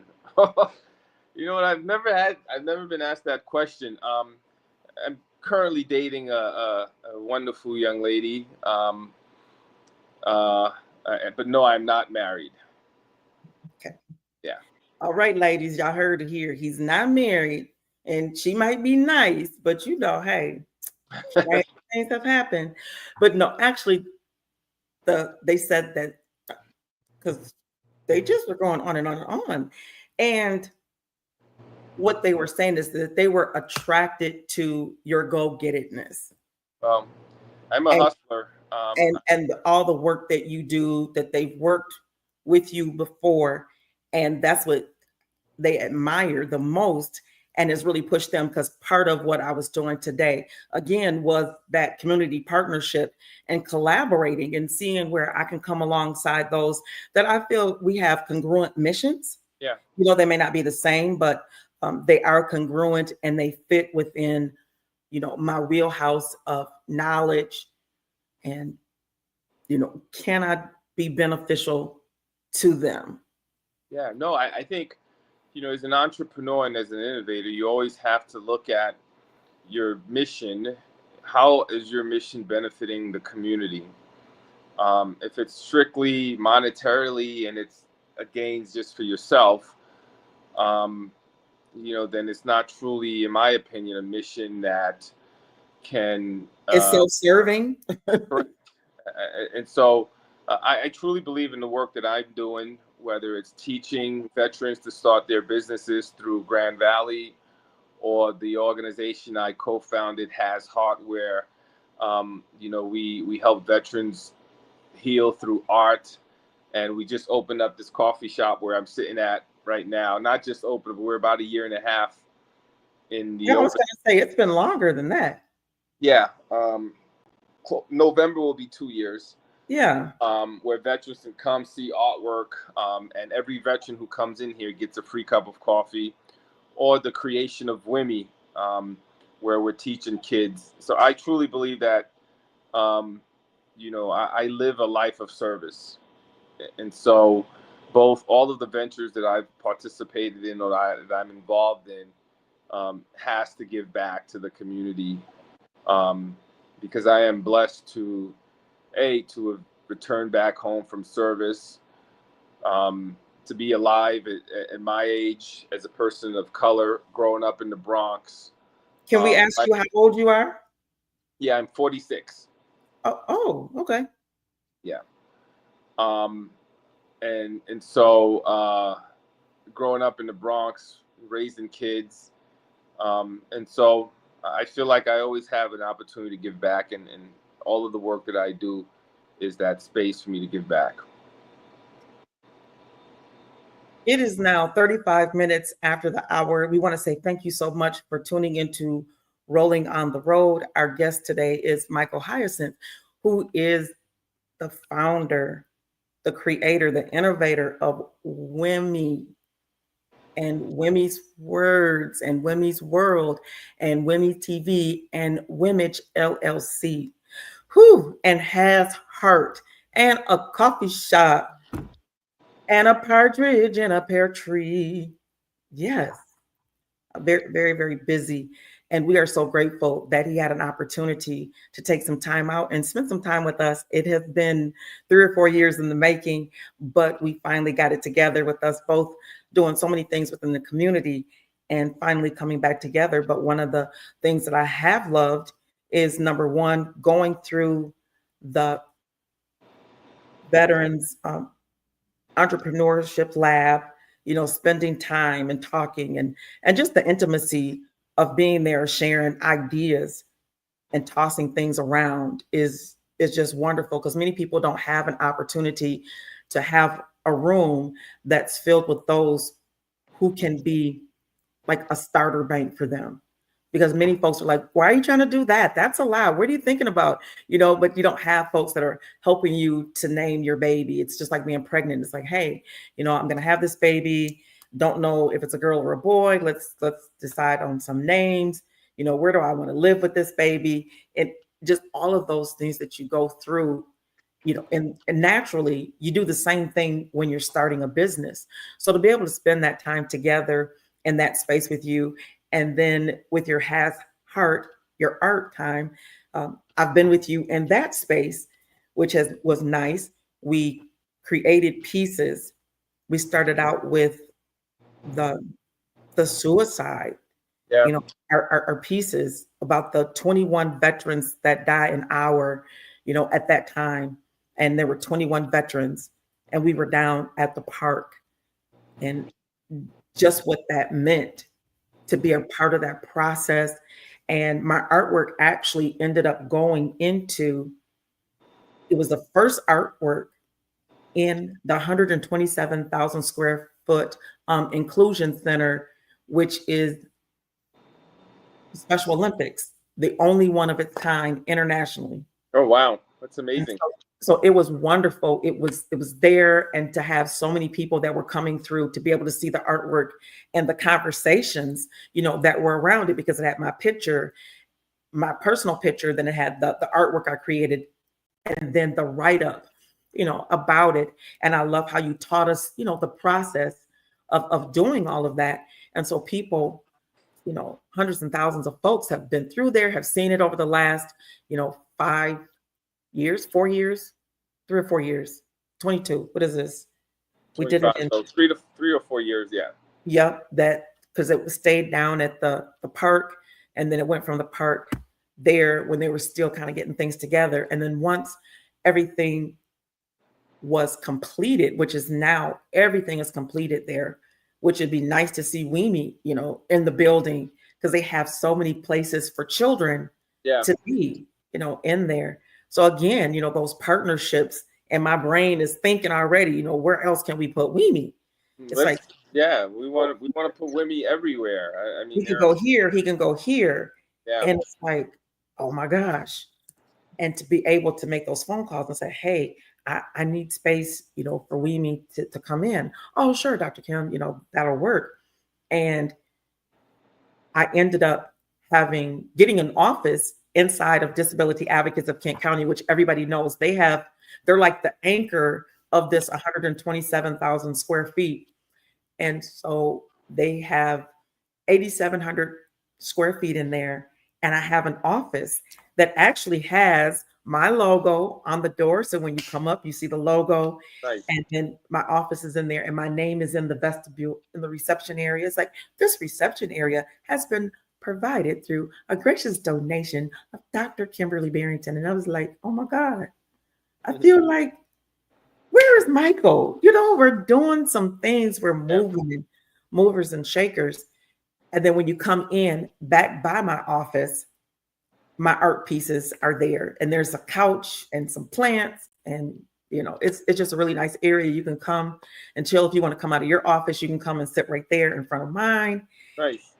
[SPEAKER 1] You know what? I've never been asked that question. I'm currently dating a wonderful young lady. But no, I'm not married.
[SPEAKER 2] Okay.
[SPEAKER 1] Yeah.
[SPEAKER 2] All right, ladies, y'all heard it here. He's not married, and she might be nice, but hey, things have happened. But no, actually, they said that because they just were going on and on and on. And what they were saying is that they were attracted to your go-get-itness.
[SPEAKER 1] I'm a hustler.
[SPEAKER 2] And all the work that you do, that they've worked with you before, and that's what they admire the most, and has really pushed them, because part of what I was doing today, again, was that community partnership and collaborating and seeing where I can come alongside those that I feel we have congruent missions.
[SPEAKER 1] Yeah.
[SPEAKER 2] They may not be the same, but they are congruent and they fit within, my wheelhouse of knowledge, and, can I be beneficial to them?
[SPEAKER 1] Yeah, no, I think, as an entrepreneur and as an innovator, you always have to look at your mission. How is your mission benefiting the community? If it's strictly monetarily and it's a gains just for yourself, then it's not truly, in my opinion, a mission that can...
[SPEAKER 2] It's self-serving.
[SPEAKER 1] And so I truly believe in the work that I'm doing, whether it's teaching veterans to start their businesses through Grand Valley, or the organization I co-founded, Has Heart, where we help veterans heal through art. And we just opened up this coffee shop where I'm sitting at right now. Not just open, but we're about 1.5 years in the...
[SPEAKER 2] I was going to say, it's been longer than that.
[SPEAKER 1] Yeah. November will be 2 years.
[SPEAKER 2] Yeah.
[SPEAKER 1] Where veterans can come see artwork, and every veteran who comes in here gets a free cup of coffee, or the creation of Wimee, where we're teaching kids. So I truly believe that, I live a life of service, and so both all of the ventures that I've participated in or that I'm involved in has to give back to the community, because I am blessed to have returned back home from service, to be alive at my age as a person of color growing up in the Bronx.
[SPEAKER 2] Can we ask you how old you are?
[SPEAKER 1] Yeah, I'm 46.
[SPEAKER 2] Oh, okay.
[SPEAKER 1] Yeah. And so growing up in the Bronx, raising kids, and so I feel like I always have an opportunity to give back, and all of the work that I do is that space for me to give back.
[SPEAKER 2] It is now 35 minutes after the hour. We want to say thank you so much for tuning into Rolling on the Road. Our guest today is Michael Hyacinthe, who is the founder, the creator, the innovator of Wimee and Wime's Words and Wime's World and Wimee TV and Wimage LLC. Who and has heart and a coffee shop and a partridge in a pear tree. Yes, very, very, very busy. And we are so grateful that he had an opportunity to take some time out and spend some time with us. It has been 3 or 4 years in the making, but we finally got it together with us both doing so many things within the community and finally coming back together. But one of the things that I have loved is, number one, going through the veterans entrepreneurship lab, spending time and talking and just the intimacy of being there, sharing ideas and tossing things around is just wonderful, because many people don't have an opportunity to have a room that's filled with those who can be like a starter bank for them. Because many folks are like, why are you trying to do that? That's a lot. What are you thinking about? But you don't have folks that are helping you to name your baby. It's just like being pregnant. It's like, hey, I'm going to have this baby. Don't know if it's a girl or a boy. Let's decide on some names. Where do I want to live with this baby? And just all of those things that you go through, and naturally you do the same thing when you're starting a business. So to be able to spend that time together in that space with you, and then with your heart, your art time, I've been with you in that space, which was nice. We created pieces. We started out with the suicide,
[SPEAKER 1] Yeah.
[SPEAKER 2] our pieces about the 21 veterans that died in our, at that time. And there were 21 veterans, and we were down at the park, and just what that meant to be a part of that process. And my artwork actually ended up going into, it was the first artwork in the 127,000 square foot inclusion center, which is Special Olympics, the only one of its kind internationally.
[SPEAKER 1] Oh, wow. That's amazing.
[SPEAKER 2] So it was wonderful. It was there, and to have so many people that were coming through to be able to see the artwork and the conversations, that were around it, because it had my picture, my personal picture, then it had the artwork I created, and then the write-up, about it. And I love how you taught us, the process of doing all of that. And so people, hundreds and thousands of folks have been through there, have seen it over the last, 5 years, 4 years, 3 or 4 years, 22. What is this? We did it in
[SPEAKER 1] so 3 or 4 years. Yeah.
[SPEAKER 2] Yep, that, because it stayed down at the park, and then it went from the park there when they were still kind of getting things together. And then once everything was completed, which is now everything is completed there, which would be nice to see Wimee, in the building, because they have so many places for children to be, in there. So again, those partnerships, and my brain is thinking already, where else can we put Wimee? It's like,
[SPEAKER 1] yeah, we want to put Wimee everywhere. I mean,
[SPEAKER 2] he can go here, he can go here.
[SPEAKER 1] Yeah.
[SPEAKER 2] And it's like, oh my gosh. and to be able to make those phone calls and say, hey, I need space, for Wimee to come in. Oh, sure, Dr. Kim, that'll work. And I ended up getting an office inside of Disability Advocates of Kent County, which everybody knows they're like the anchor of this 127,000 square feet. And so they have 8,700 square feet in there. And I have an office that actually has my logo on the door. So when you come up, you see the logo.
[SPEAKER 1] Nice.
[SPEAKER 2] And then my office is in there and my name is in the vestibule, in the reception area. It's like, this reception area has been provided through a gracious donation of Dr. Kimberly Barrington. And I was like, oh my God, I feel like, where is Michael? We're doing some things, we're moving and movers and shakers. And then when you come in back by my office, my art pieces are there. And there's a couch and some plants. And, it's just a really nice area. You can come and chill. If you want to come out of your office, you can come and sit right there in front of mine.
[SPEAKER 1] Nice.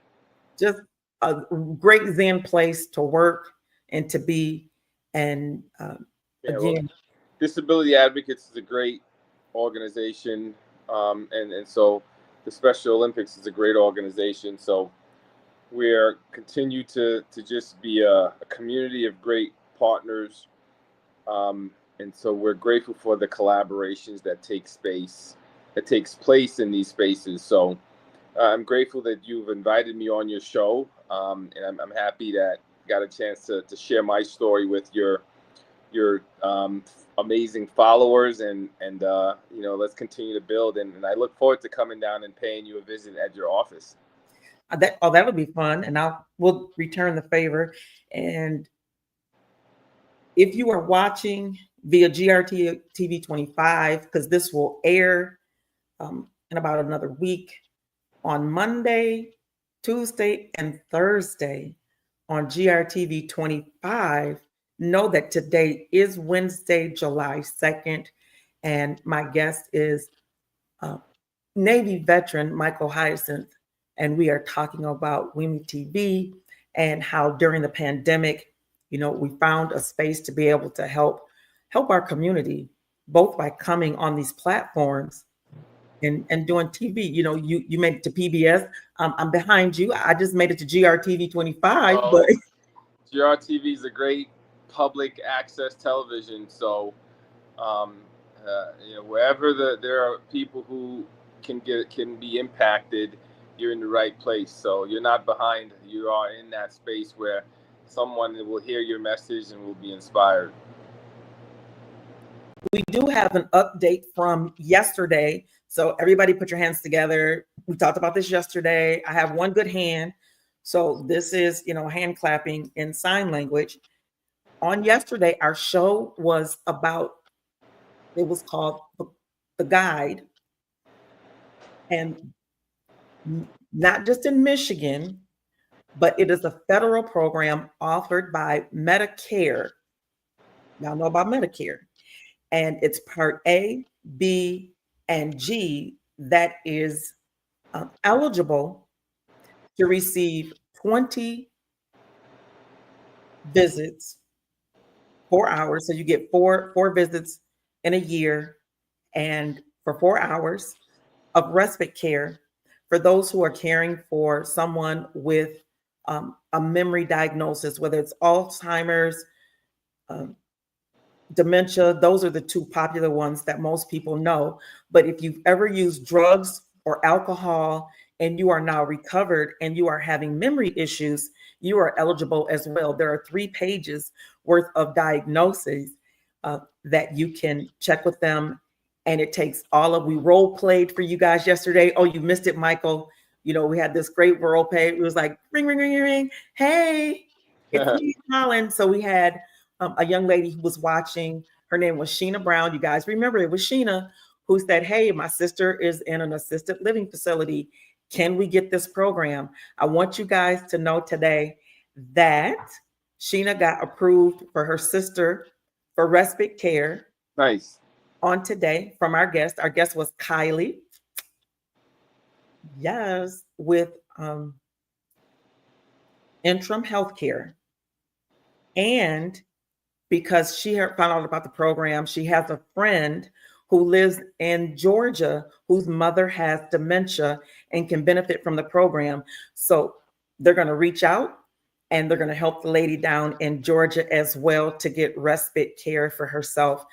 [SPEAKER 2] Just a great Zen place to work and to be. And again,
[SPEAKER 1] Disability Advocates is a great organization. And so the Special Olympics is a great organization. So we're continue to just be a community of great partners. And so we're grateful for the collaborations that takes place in these spaces. So I'm grateful that you've invited me on your show. And I'm happy that I got a chance to share my story with your amazing followers and let's continue to build. And I look forward to coming down and paying you a visit at your office.
[SPEAKER 2] That'll be fun. And we'll return the favor. And if you are watching via GRT TV 25, because this will air in about another week on Monday, Tuesday, and Thursday on GRTV 25, know that today is Wednesday, July 2nd, and my guest is Navy veteran Michael Hyacinthe, and we are talking about Wimee TV and how during the pandemic, we found a space to be able to help our community, both by coming on these platforms and doing TV. You made it to PBS. I'm behind you. I just made it to GRTV 25, but
[SPEAKER 1] GRTV is a great public access television. So, wherever there are people who can be impacted, you're in the right place. So you're not behind. You are in that space where someone will hear your message and will be inspired.
[SPEAKER 2] We do have an update from yesterday. So everybody put your hands together. We talked about this yesterday. I have one good hand. So this is, hand clapping in sign language. On yesterday, our show was called The Guide. And not just in Michigan, but it is a federal program offered by Medicare. Y'all know about Medicare. And it's part A, B, and G that is eligible to receive 20 visits, 4 hours. So you get four visits in a year, and for 4 hours of respite care for those who are caring for someone with a memory diagnosis, whether it's Alzheimer's, dementia. Those are the two popular ones that most people know. But if you've ever used drugs or alcohol and you are now recovered and you are having memory issues, you are eligible as well. There are 3 pages worth of diagnoses that you can check with them. And it takes we role played for you guys yesterday. Oh, you missed it, Michael. We had this great role play. It was like, ring, ring, ring, ring. Hey, it's me, Colin. So we had a young lady who was watching. Her name was Sheena Brown. You guys remember it was Sheena who said, hey, my sister is in an assisted living facility. Can we get this program? I want you guys to know today that Sheena got approved for her sister for respite care.
[SPEAKER 1] Nice.
[SPEAKER 2] On today from our guest. Our guest was Kylie. Yes, with Interim Healthcare. And because she found out about the program. She has a friend who lives in Georgia whose mother has dementia and can benefit from the program. So they're going to reach out and they're going to help the lady down in Georgia as well to get respite care for herself,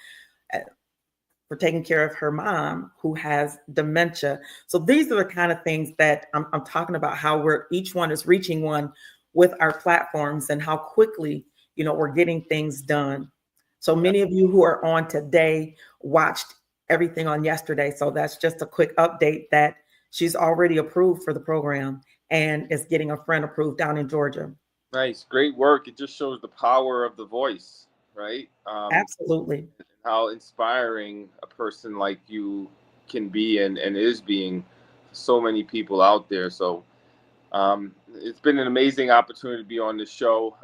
[SPEAKER 2] for taking care of her mom who has dementia. So these are the kind of things that I'm talking about, how we're each one is reaching one with our platforms and how quickly, we're getting things done. So many of you who are on today watched everything on yesterday. So that's just a quick update that she's already approved for the program and is getting a friend approved down in Georgia.
[SPEAKER 1] Nice, great work. It just shows the power of the voice, right?
[SPEAKER 2] Absolutely.
[SPEAKER 1] How inspiring a person like you can be and is being for so many people out there. So it's been an amazing opportunity to be on this show.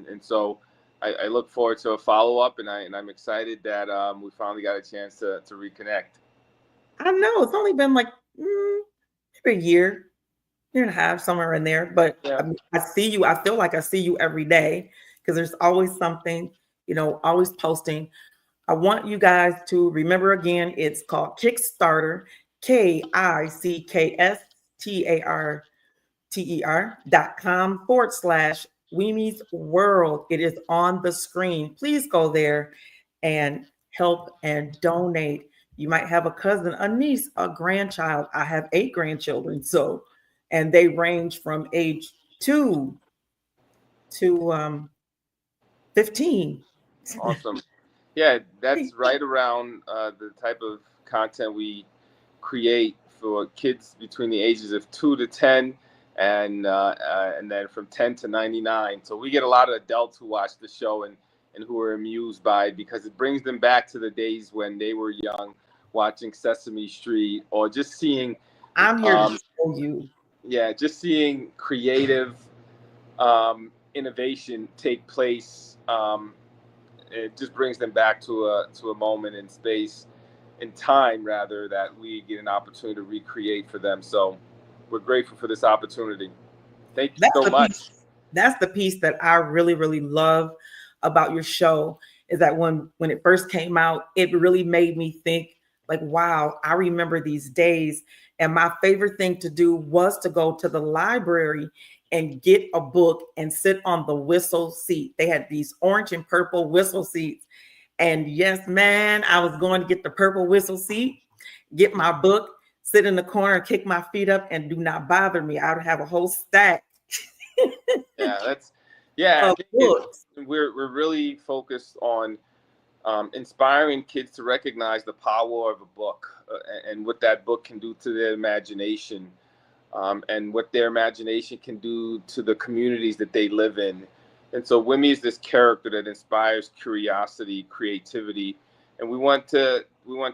[SPEAKER 1] And so I look forward to a follow up, and I'm excited that we finally got a chance to reconnect.
[SPEAKER 2] I know it's only been like maybe a year and a half, somewhere in there. But
[SPEAKER 1] Yeah.
[SPEAKER 2] I see you. I feel like I see you every day because there's always something, always posting. I want you guys to remember again, it's called Kickstarter, KICKSTARTER.com/Wime's World. It is on the screen. Please go there and help and donate. You might have a cousin, a niece, a grandchild. I have 8 grandchildren, and they range from age 2 to 15.
[SPEAKER 1] Awesome. Yeah, that's right around the type of content we create for kids between the ages of 2 to 10, and then from 10 to 99. So we get a lot of adults who watch the show and who are amused by it because it brings them back to the days when they were young, watching Sesame Street, or just seeing
[SPEAKER 2] I'm here to show you.
[SPEAKER 1] Yeah, just seeing creative innovation take place. It just brings them back to a moment in space, in time rather, that we get an opportunity to recreate for them. So we're grateful for this opportunity. Thank you so much.
[SPEAKER 2] That's the piece that I really, really love about your show, is that when it first came out, it really made me think like, wow, I remember these days. And my favorite thing to do was to go to the library and get a book and sit on the whistle seat. They had these orange and purple whistle seats. And yes, man, I was going to get the purple whistle seat, get my book, sit in the corner, kick my feet up, and do not bother me. I would have a whole stack.
[SPEAKER 1] I think we're really focused on inspiring kids to recognize the power of a book and what that book can do to their imagination, and what their imagination can do to the communities that they live in. And so Wimee is this character that inspires curiosity, creativity, and we want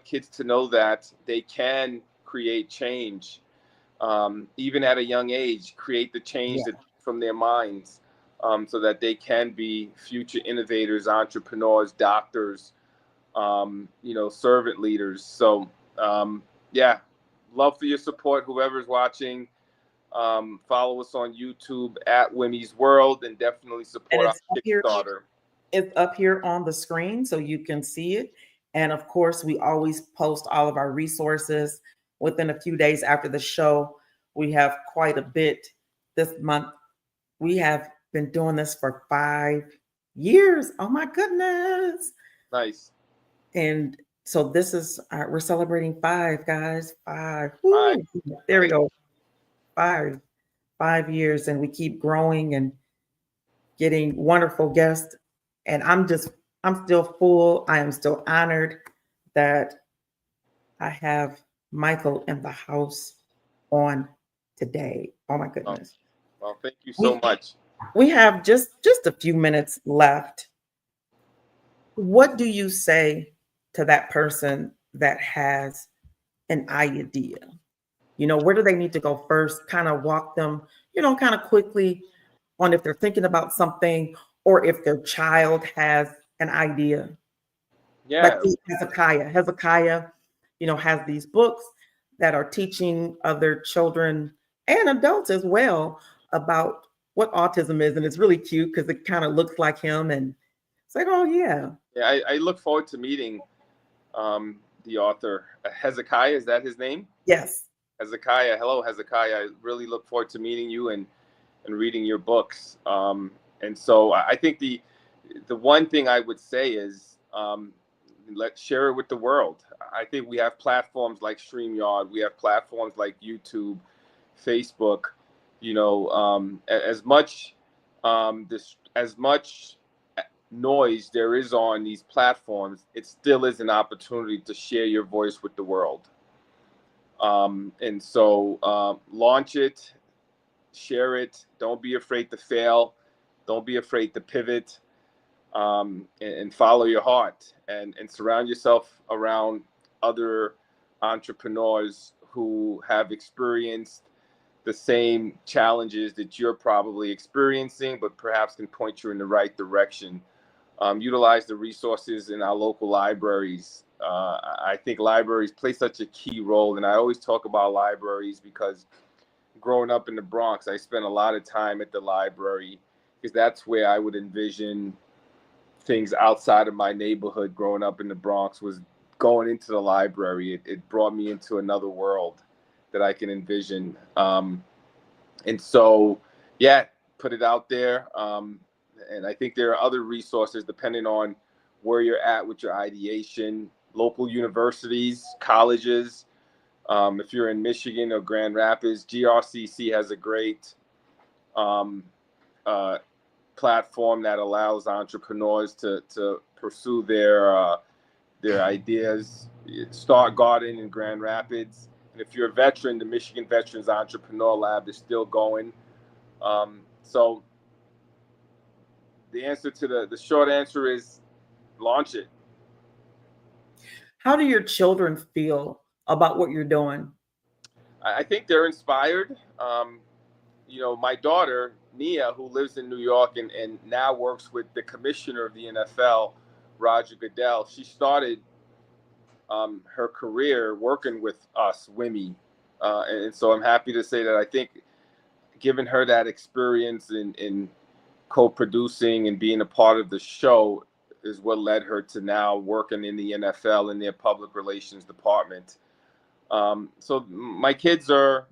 [SPEAKER 1] kids to know that they can create change, even at a young age, create the change from their minds, so that they can be future innovators, entrepreneurs, doctors, servant leaders. So, love for your support, whoever's watching. Follow us on YouTube at Wime's World, and definitely support our Kickstarter.
[SPEAKER 2] It's up here on the screen so you can see it. And of course, we always post all of our resources within a few days after the show. We have quite a bit this month. We have been doing this for 5 years. Oh my goodness.
[SPEAKER 1] Nice.
[SPEAKER 2] And so this is, we're celebrating 5, guys. 5. There we go. 5 years, and we keep growing and getting wonderful guests. And I'm still full. I am still honored that I have Michael in the house on today. Oh my goodness.
[SPEAKER 1] Well, thank you so much.
[SPEAKER 2] We have just a few minutes left. What do you say to that person that has an idea? Where do they need to go first? Kind of walk them, kind of quickly on if they're thinking about something or if their child has an idea.
[SPEAKER 1] Yeah.
[SPEAKER 2] Like Hezekiah, has these books that are teaching other children and adults as well about what autism is. And it's really cute because it kind of looks like him. And It's like, oh yeah.
[SPEAKER 1] Yeah, I look forward to meeting the author. Hezekiah, is that his name?
[SPEAKER 2] Yes.
[SPEAKER 1] Hezekiah. Hello, Hezekiah. I really look forward to meeting you and reading your books. And so I think the one thing I would say is, let's share it with the world. I think we have platforms like StreamYard. We have platforms like YouTube, Facebook. You know, as much noise there is on these platforms, it still is an opportunity to share your voice with the world. And so launch it, share it. Don't be afraid to fail. Don't be afraid to pivot, and follow your heart, and surround yourself around other entrepreneurs who have experienced the same challenges that you're probably experiencing, but perhaps can point you in the right direction. Utilize the resources in our local libraries. I think libraries play such a key role, and I always talk about libraries because growing up in the Bronx, I spent a lot of time at the library because that's where I would envision things outside of my neighborhood. Growing up in the Bronx was going into the library. It brought me into another world that I can envision. And so, yeah, put it out there. And I think there are other resources depending on where you're at with your ideation. Local universities, colleges. If you're in Michigan or Grand Rapids, GRCC has a great uh, platform that allows entrepreneurs to pursue their ideas. Start Garden in Grand Rapids. And if you're a veteran, the Michigan Veterans Entrepreneur Lab is still going. So the short answer is launch it.
[SPEAKER 2] How do your children feel about what you're doing?
[SPEAKER 1] I think they're inspired. You know, my daughter, Nia, who lives in New York and now works with the commissioner of the NFL, Roger Goodell, she started her career working with us, Wimee. And so I'm happy to say that I think giving her that experience in co-producing and being a part of the show is what led her to now working in the NFL in their public relations department. So my kids are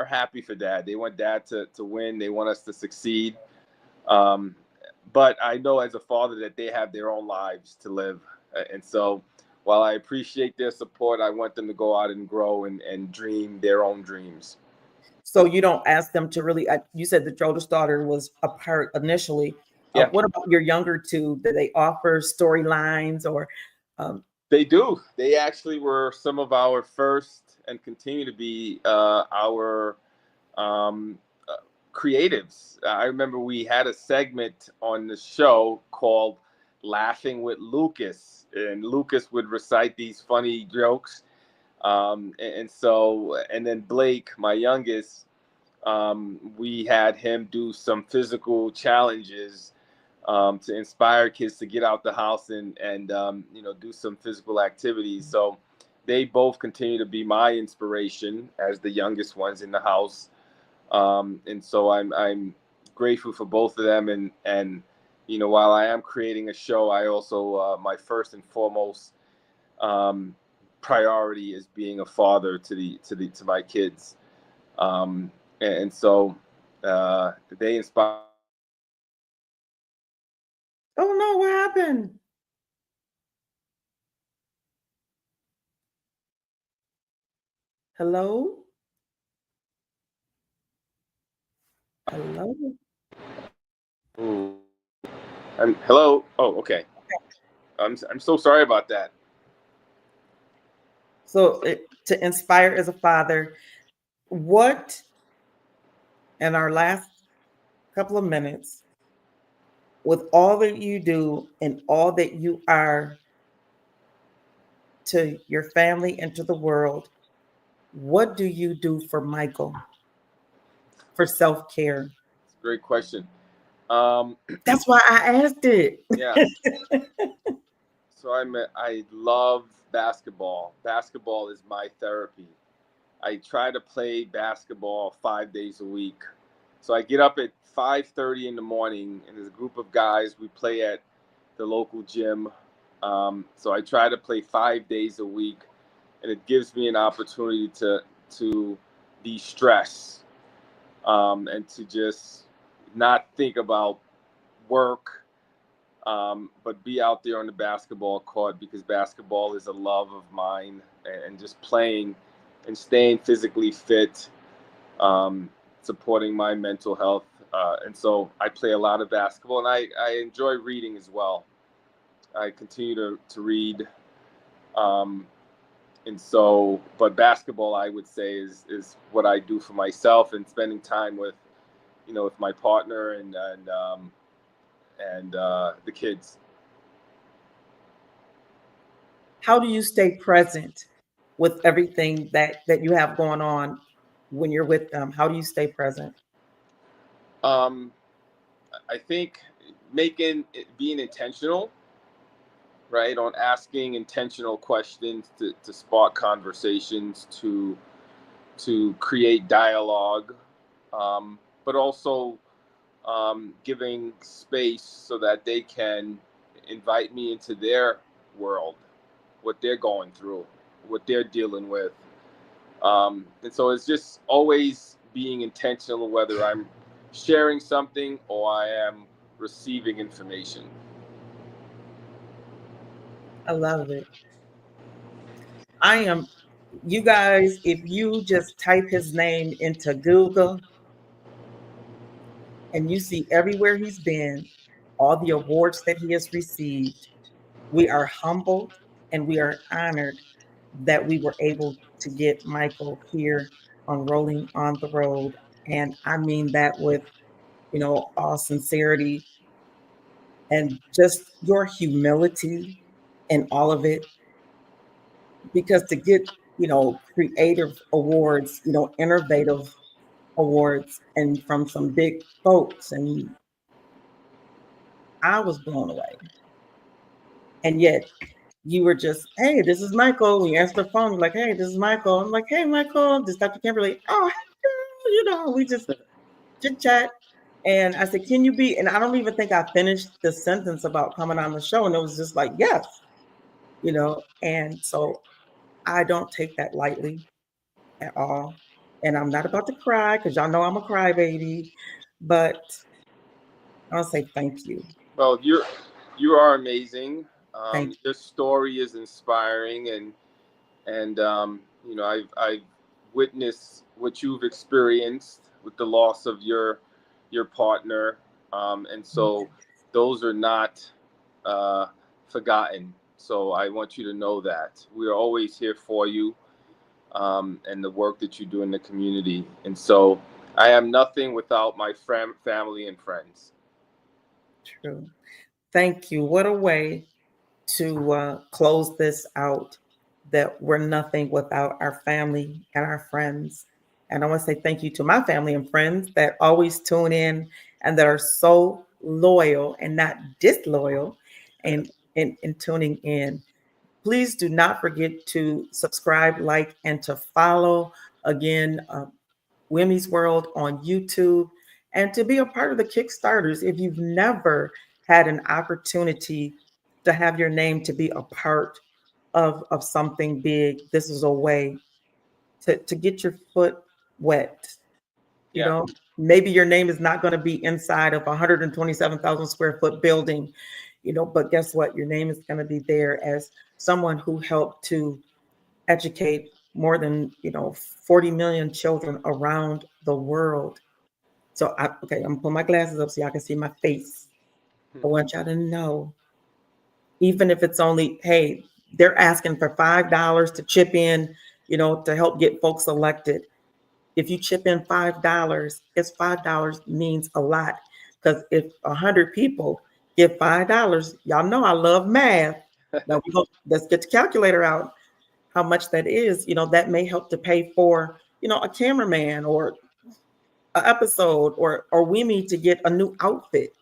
[SPEAKER 1] happy for dad. They want dad to win. They want us to succeed. Um, but I know as a father that they have their own lives to live. And so while I appreciate their support, I want them to go out and grow and dream their own dreams.
[SPEAKER 2] So you don't ask them to really. You said the oldest daughter was a part initially.
[SPEAKER 1] Yeah,
[SPEAKER 2] What about your younger two? Do they offer storylines or? Um,
[SPEAKER 1] they do. They actually were some of our first and continue to be our um, creatives. I remember we had a segment on the show called Laughing with Lucas, and Lucas would recite these funny jokes. And then Blake, my youngest, we had him do some physical challenges to inspire kids to get out the house and do some physical activities. So they both continue to be my inspiration as the youngest ones in the house. And so I'm grateful for both of them. And while I am creating a show, I also my first and foremost priority is being a father to my kids. And so they inspire.
[SPEAKER 2] oh no, what happened? Hello, hello.
[SPEAKER 1] Ooh, hello. Oh, okay. I'm so sorry about that.
[SPEAKER 2] So to inspire as a father, what in our last couple of minutes, with all that you do and all that you are to your family and to the world, what do you do for Michael for self-care?
[SPEAKER 1] It's a great question. Um,
[SPEAKER 2] That's why I asked it.
[SPEAKER 1] yeah. So I love basketball. Basketball is my therapy. I try to play basketball 5 days a week. So I get up at 5:30 in the morning, and there's a group of guys. We play at the local gym. So I try to play 5 days a week, and it gives me an opportunity to de-stress, and to just not think about work, but be out there on the basketball court, because basketball is a love of mine, and just playing and staying physically fit, supporting my mental health. And so I play a lot of basketball, and I enjoy reading as well. I continue to read. Um, and so, but basketball, I would say, is what I do for myself, and spending time with, with my partner and the kids.
[SPEAKER 2] How do you stay present with everything that you have going on when you're with them? How do you stay present?
[SPEAKER 1] Um, I think being intentional, right, on asking intentional questions to spark conversations, to create dialogue, but also giving space so that they can invite me into their world, what they're going through, what they're dealing with. And so it's just always being intentional, whether I'm sharing something or I am receiving information.
[SPEAKER 2] I love it. I am, you guys, if you just type his name into Google and you see everywhere he's been, all the awards that he has received, we are humbled and we are honored that we were able to get Michael here on Rolling on the Road. And I mean that with, all sincerity and just your humility and all of it. Because to get, creative awards, innovative awards, and from some big folks, and I was blown away. And yet you were just, hey, this is Michael. When you answer the phone, you're like, hey, this is Michael. I'm like, hey, Michael, this is Dr. Kimberly. Oh, hey, girl, we just chit chat. And I said, can you be? And I don't even think I finished the sentence about coming on the show. And it was just like, yes, And so I don't take that lightly at all. And I'm not about to cry because y'all know I'm a crybaby, but I'll say thank you.
[SPEAKER 1] Well, you are amazing.
[SPEAKER 2] Thank
[SPEAKER 1] Your story is inspiring, and I've witnessed what you've experienced with the loss of your partner, and
[SPEAKER 2] you.
[SPEAKER 1] so those are not uh, forgotten. So I want you to know that we are always here for you, and the work that you do in the community. And so I am nothing without my family and friends.
[SPEAKER 2] True. Thank you. What a way to close this out, that we're nothing without our family and our friends. And I want to say thank you to my family and friends that always tune in and that are so loyal and not disloyal in tuning in. Please do not forget to subscribe, like, and to follow. Again, Wime's World on YouTube, and to be a part of the Kickstarters. If you've never had an opportunity to have your name to be a part of something big, this is a way to get your foot wet. You
[SPEAKER 1] Yeah,
[SPEAKER 2] know, maybe your name is not going to be inside of a 127,000 square foot building, but guess what? Your name is going to be there as someone who helped to educate more than 40 million children around the world. So okay, I'm gonna put my glasses up so y'all can see my face. I want y'all to know, even if it's only, hey, they're asking for $5 to chip in, to help get folks elected. If you chip in $5, it's $5 means a lot. Because if 100 people give $5, y'all know I love math. Now let's get the calculator out. How much that is, that may help to pay for, a cameraman or an episode, or Wimee to get a new outfit.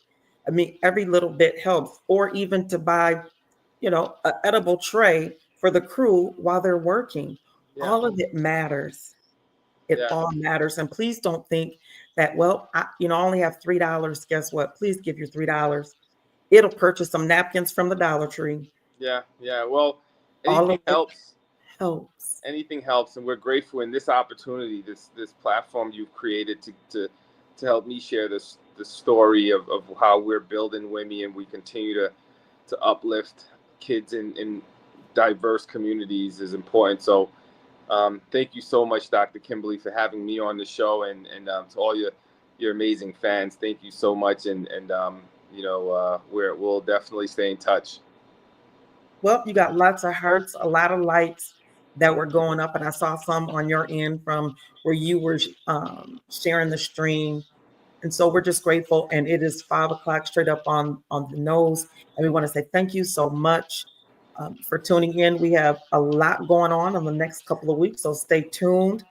[SPEAKER 2] I mean, every little bit helps, or even to buy, an edible tray for the crew while they're working.
[SPEAKER 1] yeah,
[SPEAKER 2] All of it matters. It
[SPEAKER 1] yeah.
[SPEAKER 2] all matters. And please don't think that, well, I only have $3. Guess what? Please give your $3. It'll purchase some napkins from the Dollar Tree.
[SPEAKER 1] Yeah, yeah. Well,
[SPEAKER 2] All
[SPEAKER 1] anything
[SPEAKER 2] of it
[SPEAKER 1] helps.
[SPEAKER 2] helps.
[SPEAKER 1] Anything helps, and we're grateful in this opportunity, this platform you've created to help me share the story of how we're building Wimee, and we continue to uplift kids in diverse communities is important. So thank you so much, Dr. Kimberly, for having me on the show, and to all your amazing fans, thank you so much, and we'll definitely stay in touch.
[SPEAKER 2] Well, you got lots of hearts, a lot of lights that were going up, and I saw some on your end from where you were sharing the stream. And so we're just grateful. And it is 5 o'clock straight up on the nose. And we want to say thank you so much for tuning in. We have a lot going on the next couple of weeks, so stay tuned.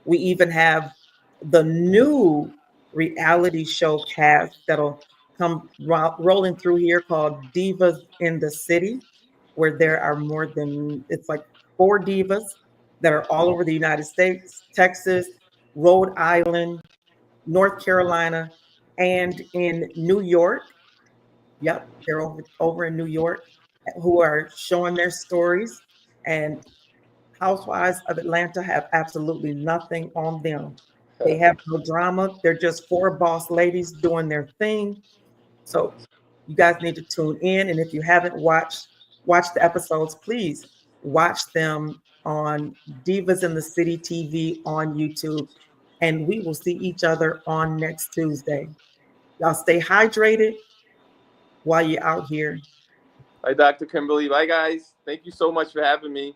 [SPEAKER 2] We even have the new reality show cast that'll come rolling through here called Divas in the City, where there are more than, it's like 4 divas that are all over the United States, Texas, Rhode Island, North Carolina, and in New York. Yep, they're over in New York, who are showing their stories. And Housewives of Atlanta have absolutely nothing on them. They have no drama. They're just 4 boss ladies doing their thing. So you guys need to tune in. And if you haven't watched the episodes, please watch them on Divas in the City TV on YouTube. And we will see each other on next Tuesday. Y'all stay hydrated while you're out here.
[SPEAKER 1] Bye, Dr. Kimberly. Bye, guys. Thank you so much for having me.